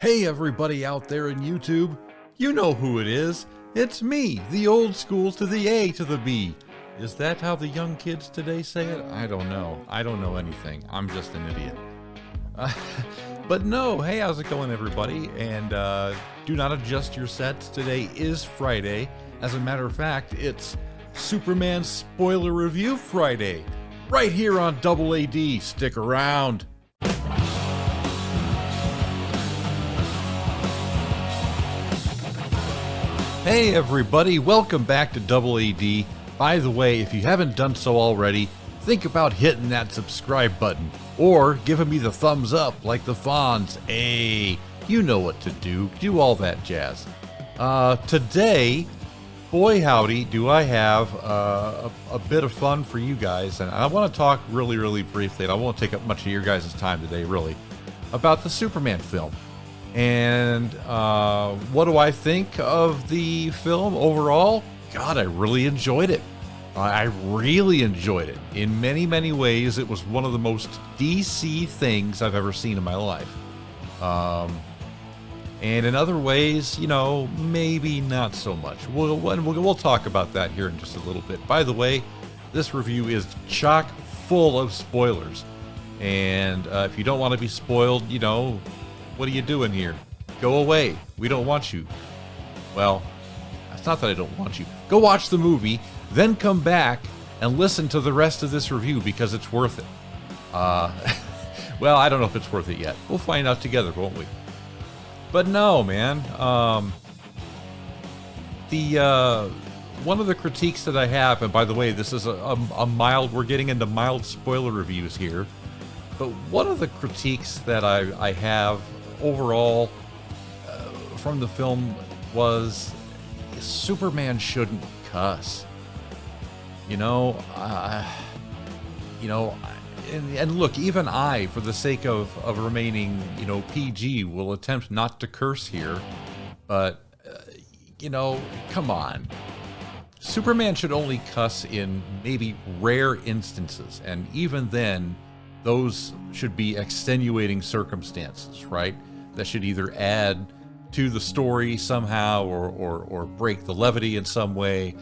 Hey everybody out there in YouTube, you know who it is. It's me, the old school to the A to the B. Is that how the young kids today say it? I don't know. I don't know anything. I'm just an idiot. But no, hey, how's it going everybody? And do not adjust your sets. Today is Friday. As a matter of fact, it's Superman Spoiler Review Friday. Right here on AAD. Stick around. Hey everybody, welcome back to AAD. By the way, if you haven't done so already, think about hitting that subscribe button or giving me the thumbs up like the Fonz. Hey, you know what to do. Do all that jazz. Today, boy howdy, do I have a bit of fun for you guys. And I want to talk really briefly, and I won't take up much of your guys' time today, really, about the Superman film. And what do I think of the film overall? God, I really enjoyed it. I really enjoyed it. In many ways, it was one of the most DC things I've ever seen in my life. And in other ways, you know, maybe not so much. We'll talk about that here in just a little bit. By the way, this review is chock full of spoilers. And if you don't want to be spoiled, you know, what are you doing here? Go away. We don't want you. Well, it's not that I don't want you. Go watch the movie, then come back and listen to the rest of this review because it's worth it. Well, I don't know if it's worth it yet. We'll find out together, won't we? But no, man. One of the critiques that I have, and by the way, this is a mild, we're getting into mild spoiler reviews here. But one of the critiques that I have overall from the film was Superman shouldn't cuss. And look, even I, for the sake of remaining, PG, will attempt not to curse here. But, come on. Superman should only cuss in maybe rare instances, and even then, those should be extenuating circumstances, right? That should either add to the story somehow or break the levity in some way.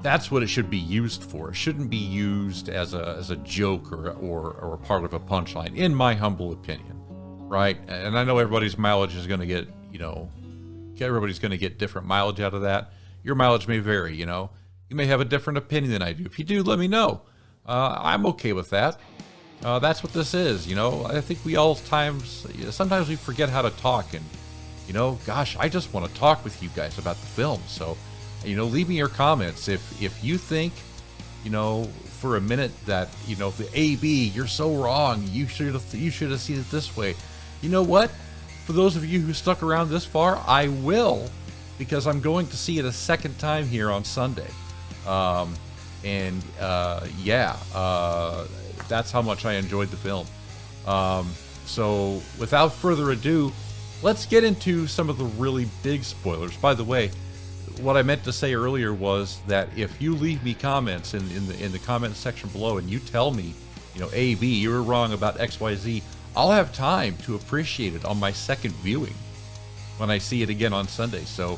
That's what it should be used for. It shouldn't be used as a joke or a part of a punchline, in my humble opinion, right? And I know everybody's mileage is going to get, everybody's going to get different mileage out of that. Your mileage may vary, You may have a different opinion than I do. If you do, let me know. I'm okay with that. That's what this is, I think sometimes we forget how to talk, and, gosh, I just want to talk with you guys about the film. So, leave me your comments. If you think, for a minute that, the AB, you're so wrong, you should have seen it this way. You know what? For those of you who stuck around this far, I will, because I'm going to see it a second time here on Sunday. That's how much I enjoyed the film. So without further ado, let's get into some of the really big spoilers. By the way, what I meant to say earlier was that if you leave me comments in the comment section below and you tell me, A, B, you were wrong about XYZ, I'll have time to appreciate it on my second viewing when I see it again on Sunday. So,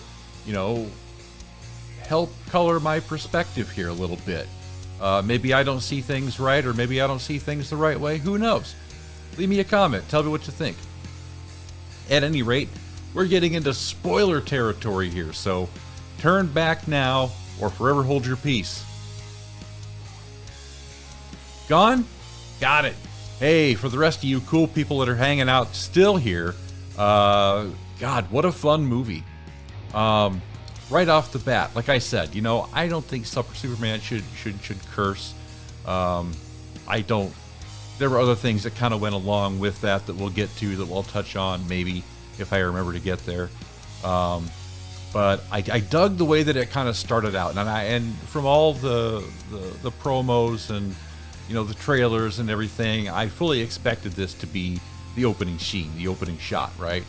help color my perspective here a little bit. Maybe I don't see things right, or maybe I don't see things the right way. Who knows? Leave me a comment. Tell me what you think. At any rate, we're getting into spoiler territory here, so turn back now or forever hold your peace. Gone? Got it. Hey, for the rest of you cool people that are hanging out still here, God, what a fun movie. Right off the bat, like I said, I don't think Superman should curse. I don't. There were other things that kind of went along with that we'll get to, that we'll touch on maybe if I remember to get there. But I dug the way that it kind of started out, and from all the promos and the trailers and everything, I fully expected this to be the opening scene, the opening shot, right?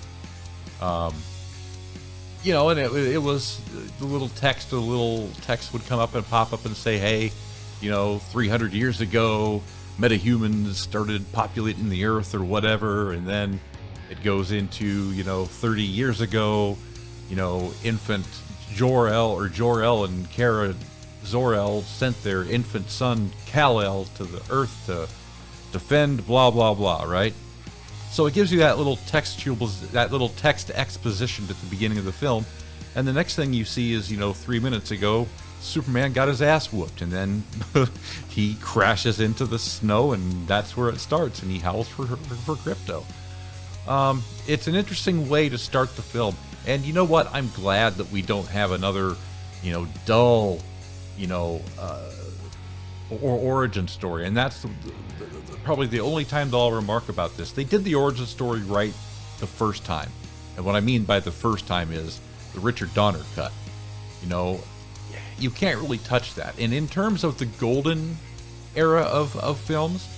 And it was the little text would come up and pop up and say, hey, 300 years ago, metahumans started populating the earth or whatever, and then It goes into, 30 years ago, infant Jor-El and Kara Zor-El sent their infant son Kal-El to the Earth to defend blah blah blah, right? So it gives you that little text exposition at the beginning of the film, and the next thing you see is 3 minutes ago Superman got his ass whooped, and then he crashes into the snow, and that's where it starts, and he howls for Krypto. It's an interesting way to start the film, and you know what? I'm glad that we don't have another, dull, or origin story, and that's probably the only time that I'll remark about this. They did the origin story right the first time, and what I mean by the first time is the Richard Donner cut. You can't really touch that. And in terms of the golden era of films,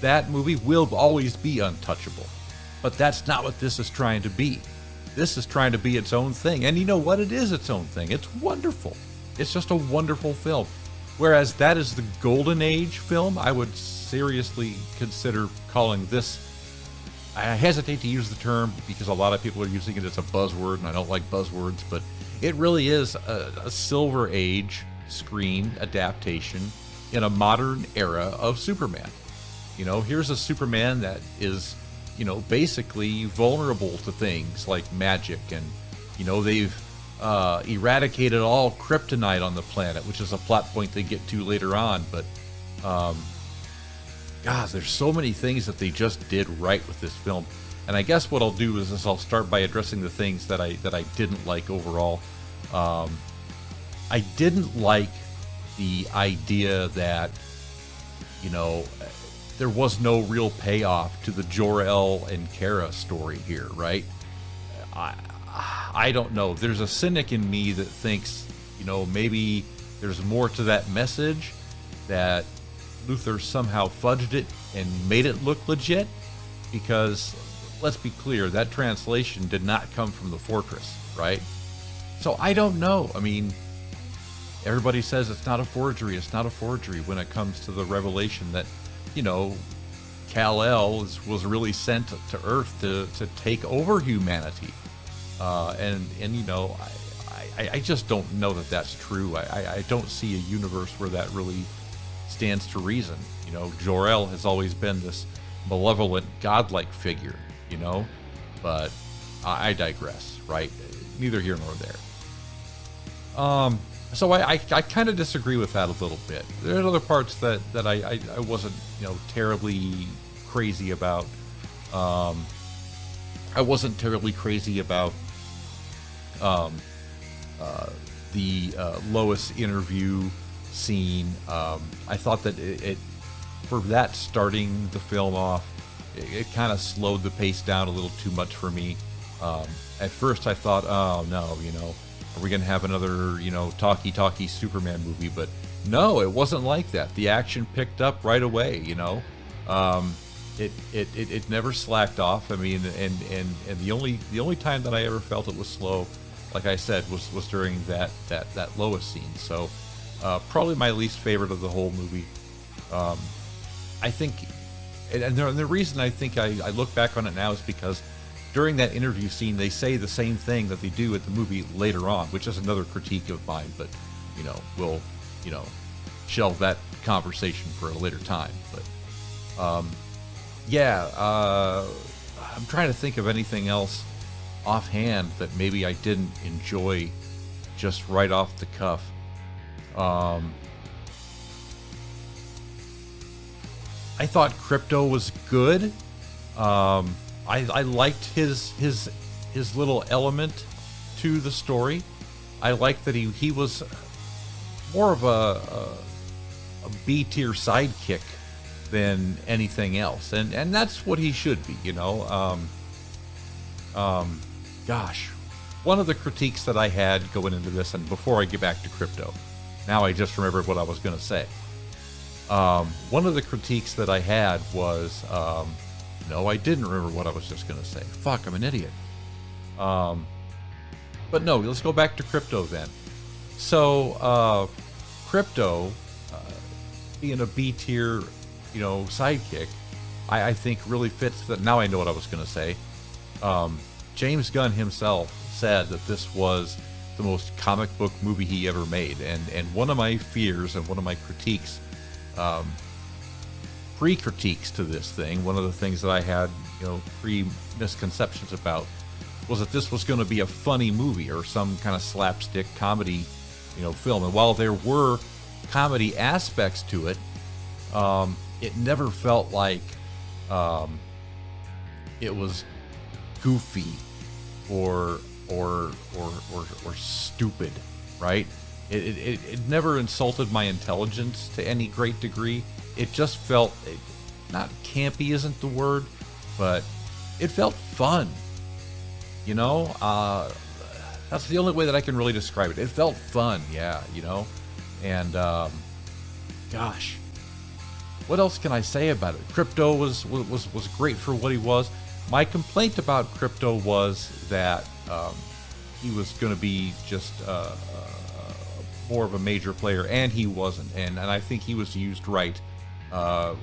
that movie will always be untouchable. But that's not what this is trying to be. This is trying to be its own thing. And you know what? It is its own thing. It's wonderful. It's just a wonderful film. Whereas that is the golden age film, I would seriously consider calling this, I hesitate to use the term because a lot of people are using it as a buzzword, and I don't like buzzwords, but it really is a silver age screen adaptation in a modern era of Superman. Here's a Superman that is, basically vulnerable to things like magic, and, they've eradicated all kryptonite on the planet, which is a plot point they get to later on, but, gosh, there's so many things that they just did right with this film. And I guess what I'll do is I'll start by addressing the things that I didn't like overall. I didn't like the idea that, there was no real payoff to the Jor-El and Kara story here, right? I don't know. There's a cynic in me that thinks, maybe there's more to that message, that Luther somehow fudged it and made it look legit, because let's be clear, that translation did not come from the Fortress, right? So I don't know. I mean, everybody says it's not a forgery. It's not a forgery when it comes to the revelation that, Kal-El was really sent to Earth to take over humanity. I just don't know that that's true. I don't see a universe where that really stands to reason. Jor-El has always been this malevolent, godlike figure, but I digress, right? Neither here nor there. So I kind of disagree with that a little bit. There's other parts that I wasn't, terribly crazy about. I wasn't terribly crazy about the Lois interview scene. I thought that it for that starting the film off, it kind of slowed the pace down a little too much for me. At first I thought, oh no, are we going to have another, talky Superman movie? But no, it wasn't like that. The action picked up right away, It never slacked off. I mean, and the only time that I ever felt it was slow, like I said, was during that Lois scene. So probably my least favorite of the whole movie. I think, and the reason I think I look back on it now is because during that interview scene, they say the same thing that they do at the movie later on, which is another critique of mine, but, we'll, shelve that conversation for a later time. But, I'm trying to think of anything else offhand that maybe I didn't enjoy just right off the cuff. I thought Krypto was good. I liked his little element to the story. I liked that he was more of a B-tier sidekick than anything else, and that's what he should be, Gosh, one of the critiques that I had going into this, and before I get back to Krypto, now I just remembered what I was going to say. One of the critiques that I had was, no, I didn't remember what I was just going to say. Fuck, I'm an idiot. But no, let's go back to Krypto then. So, Krypto, being a B-tier, sidekick, I think really fits that. Now I know what I was going to say. James Gunn himself said that this was the most comic book movie he ever made, and one of my fears and one of my critiques, pre-critiques to this thing, one of the things that I had, pre-misconceptions about, was that this was going to be a funny movie or some kind of slapstick comedy, film. And while there were comedy aspects to it, it never felt like it was goofy or stupid, right? It never insulted my intelligence to any great degree. It just felt, not campy isn't the word, but it felt fun. That's the only way that I can really describe it. It felt fun, yeah, and gosh, what else can I say about it? Crypto was great for what he was. My complaint about Crypto was that he was going to be just more of a major player, and he wasn't. And I think he was used right.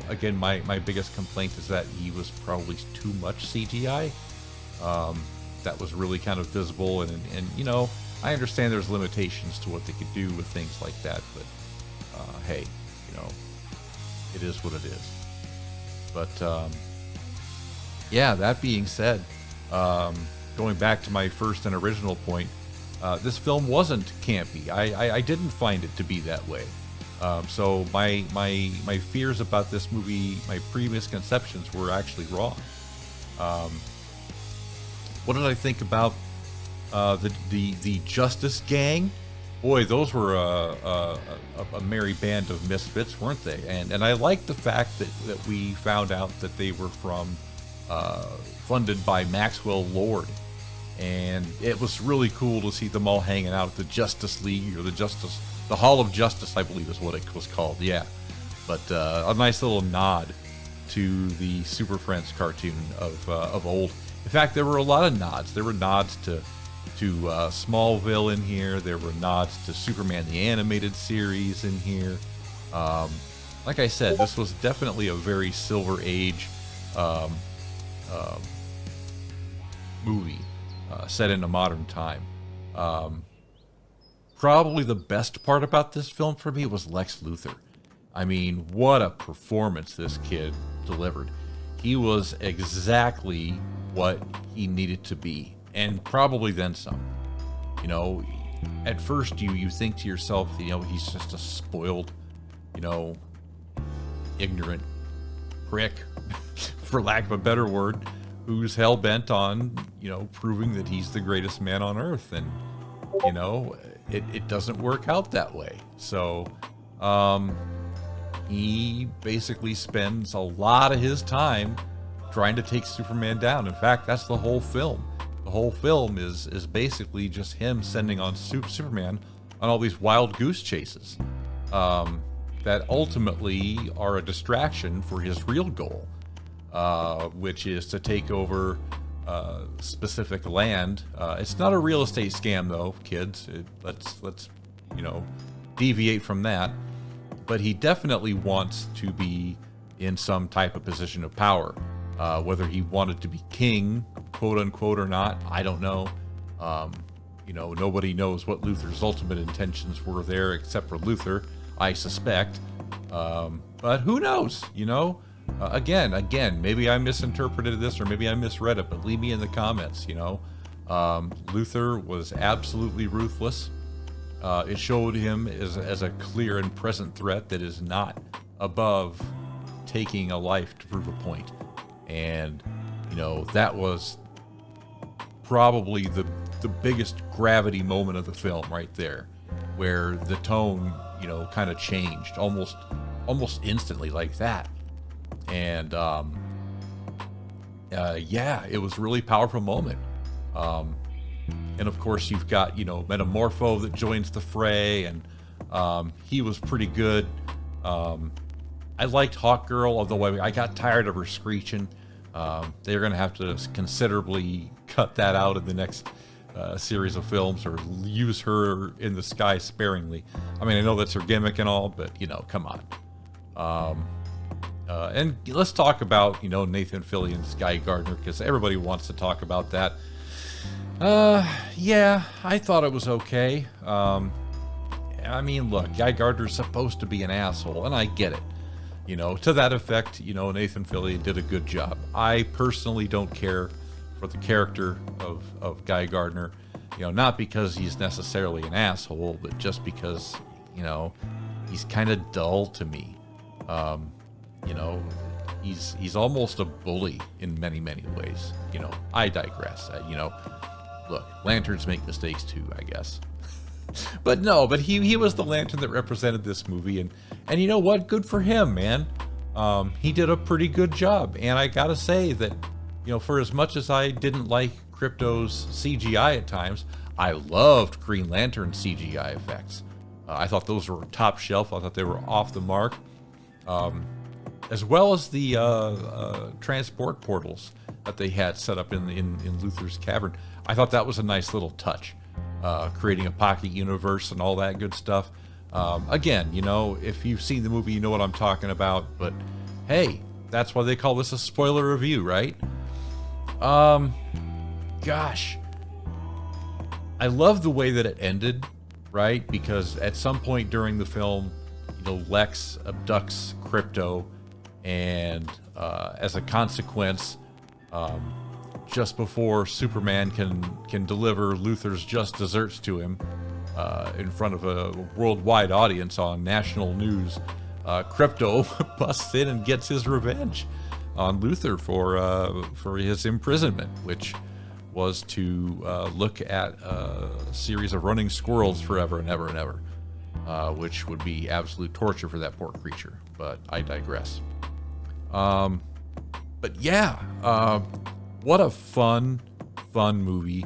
Again, my biggest complaint is that he was probably too much CGI. That was really kind of visible, and I understand there's limitations to what they could do with things like that, but hey, it is what it is. But yeah, that being said, going back to my first and original point, this film wasn't campy. I didn't find it to be that way. So my fears about this movie, my pre-misconceptions were actually wrong. What did I think about the Justice Gang? Boy, those were a merry band of misfits, weren't they? And I like the fact that we found out that they were funded by Maxwell Lord. And it was really cool to see them all hanging out at the Justice League, or the Hall of Justice, I believe is what it was called, yeah. But a nice little nod to the Super Friends cartoon of old. In fact, there were a lot of nods. There were nods to Smallville in here. There were nods to Superman the Animated Series in here. Like I said, this was definitely a very Silver Age movie set in a modern time. Probably the best part about this film for me was Lex Luthor. I mean, what a performance this kid delivered. He was exactly what he needed to be, and probably then some. At first you think to yourself, he's just a spoiled, ignorant prick, for lack of a better word, who's hell-bent on, proving that he's the greatest man on earth. And, it doesn't work out that way. So, he basically spends a lot of his time trying to take Superman down. In fact, that's the whole film. The whole film is basically just him sending on Superman on all these wild goose chases that ultimately are a distraction for his real goal, which is to take over specific land. It's not a real estate scam, though, kids. Let's deviate from that. But he definitely wants to be in some type of position of power. Whether he wanted to be king, quote unquote, or not, I don't know. Nobody knows what Luthor's ultimate intentions were there, except for Luthor, I suspect. But who knows? Again, maybe I misinterpreted this, or maybe I misread it. But leave me in the comments. Luthor was absolutely ruthless. It showed him as a clear and present threat that is not above taking a life to prove a point. And, that was probably the biggest gravity moment of the film right there, where the tone, kind of changed almost instantly like that. And, yeah, it was a really powerful moment. And of course you've got, Metamorpho that joins the fray, and he was pretty good. I liked Hawkgirl, although I got tired of her screeching. They're going to have to considerably cut that out in the next series of films, or use her in the sky sparingly. I mean, I know that's her gimmick and all, but, come on. And let's talk about, you know, Nathan Fillion's Guy Gardner, because everybody wants to talk about that. Yeah, I thought it was okay. I mean, look, Guy Gardner's supposed to be an asshole, and I get it. You know, to that effect, you know, Nathan Fillion did a good job. I personally don't care for the character of Guy Gardner, you know, not because he's necessarily an asshole, but just because, you know, he's kind of dull to me. You know, he's almost a bully in many, many ways. You know, I digress. You know, look, lanterns make mistakes too, I guess. But no, but he was the lantern that represented this movie, and you know what? Good for him, man. He did a pretty good job, and I gotta say that, you know, for as much as I didn't like Crypto's CGI at times, I loved Green Lantern CGI effects. I thought those were top shelf. I thought they were off the mark. As well as the transport portals that they had set up in Luthor's cavern. I thought that was a nice little touch, creating a pocket universe and all that good stuff. Again, you know, if you've seen the movie, you know what I'm talking about. But hey, that's why they call this a spoiler review, right? Gosh, I love the way that it ended, right? Because at some point during the film, you know, Lex abducts Crypto, and as a consequence, just before Superman can deliver Luthor's just desserts to him in front of a worldwide audience on national news, Crypto busts in and gets his revenge on Luthor for his imprisonment, which was to look at a series of running squirrels forever and ever and ever, which would be absolute torture for that poor creature. But I digress. But yeah, what a fun movie.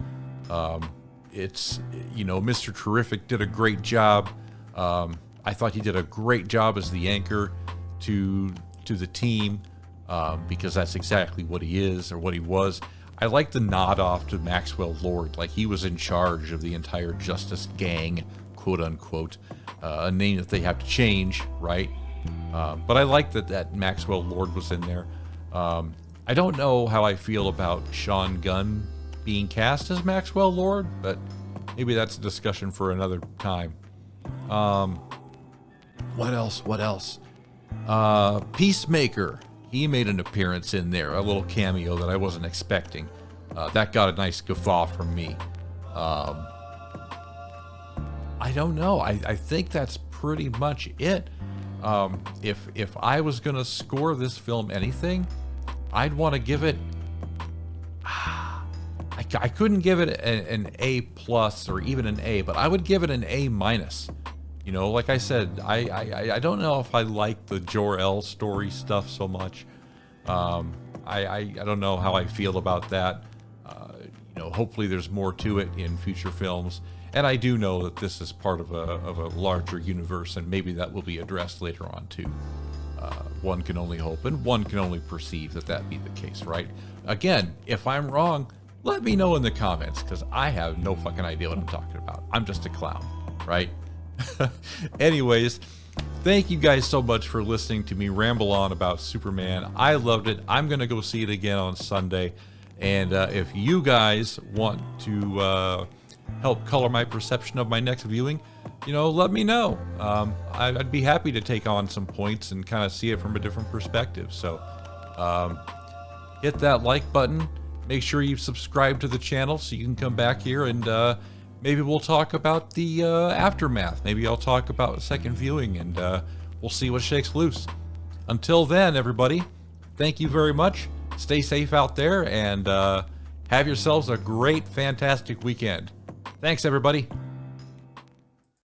It's, you know, Mr. Terrific did a great job. I thought he did a great job as the anchor to the team, because that's exactly what he is, or what he was. I like the nod off to Maxwell Lord, like he was in charge of the entire Justice Gang, quote unquote, a name that they have to change, right? But I like that Maxwell Lord was in there. I don't know how I feel about Sean Gunn being cast as Maxwell Lord, but maybe that's a discussion for another time. What else? Peacemaker. He made an appearance in there, a little cameo that I wasn't expecting. That got a nice guffaw from me. I don't know. I think that's pretty much it. If I was gonna score this film anything, I'd want to give it. I couldn't give it an A plus or even an A, but I would give it an A minus. You know, like I said, I don't know if I like the Jor-El story stuff so much. I don't know how I feel about that. You know, hopefully there's more to it in future films. And I do know that this is part of a larger universe, and maybe that will be addressed later on too. One can only hope, and one can only perceive that be the case, right? Again, if I'm wrong, let me know in the comments, because I have no fucking idea what I'm talking about. I'm just a clown, right? Anyways, thank you guys so much for listening to me ramble on about Superman. I loved it. I'm going to go see it again on Sunday. And if you guys want to help color my perception of my next viewing, you know, let me know. I'd be happy to take on some points and kind of see it from a different perspective. So hit that like button. Make sure you subscribe to the channel so you can come back here, and maybe we'll talk about the aftermath. Maybe I'll talk about a second viewing, and we'll see what shakes loose. Until then, everybody, thank you very much. Stay safe out there, and have yourselves a great, fantastic weekend. Thanks, everybody.